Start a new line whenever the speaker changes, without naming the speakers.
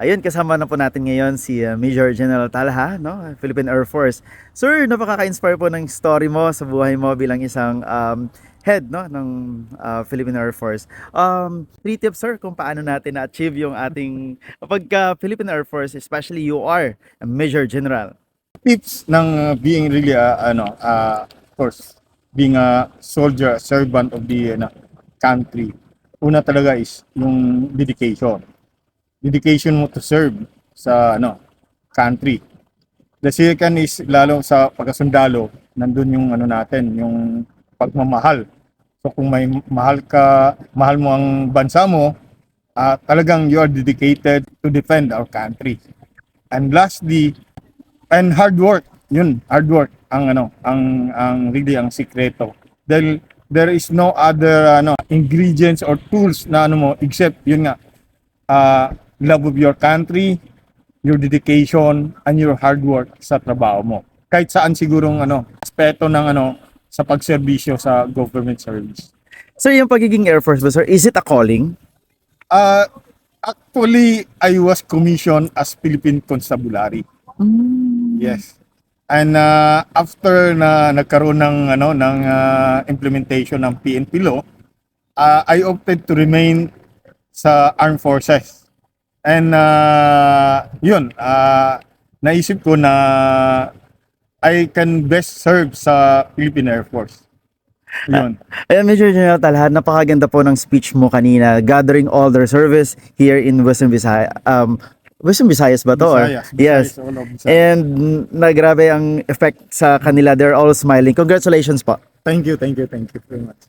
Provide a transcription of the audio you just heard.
Ayun, kasama na po natin ngayon si Major General Talha, no? Philippine Air Force. Sir, napakaka-inspire po ng story mo sa buhay mo bilang isang head, no, ng Philippine Air Force. Three tips, sir, kung paano natin na-achieve yung ating pagka Philippine Air Force, especially you are a Major General.
Tips ng being really of course, being a soldier, servant of the country. Una talaga is yung dedication mo to serve sa country. The second is lalo sa pagkasundalo, nandun yung natin, yung pagmamahal. So kung may mahal mo ang bansa mo, talagang you are dedicated to defend our country. And lastly, and hard work. Yun, hard work ang really ang sikreto. Dahil there is no other ingredients or tools na mo except yun nga, love of your country, your dedication, and your hard work sa trabaho mo. Kahit saan sigurong aspeto ng sa pagserbisyo sa government service.
Sir, yung pagiging Air Force ba, sir, is it a calling?
Actually, I was commissioned as Philippine Constabulary. Yes. And after na nagkaroon ng implementation ng PNP law, I opted to remain sa armed forces. And yun, naisip ko na I can best serve sa Philippine Air Force. Yun.
Ayan, Major General Talha, napakaganda po ng speech mo kanina, gathering all their service here in Western Visayas. Western Visayas ba to?
Visayas,
Yes.
all of Visayas.
And nagrabe ang effect sa kanila. They're all smiling. Congratulations po.
Thank you very much.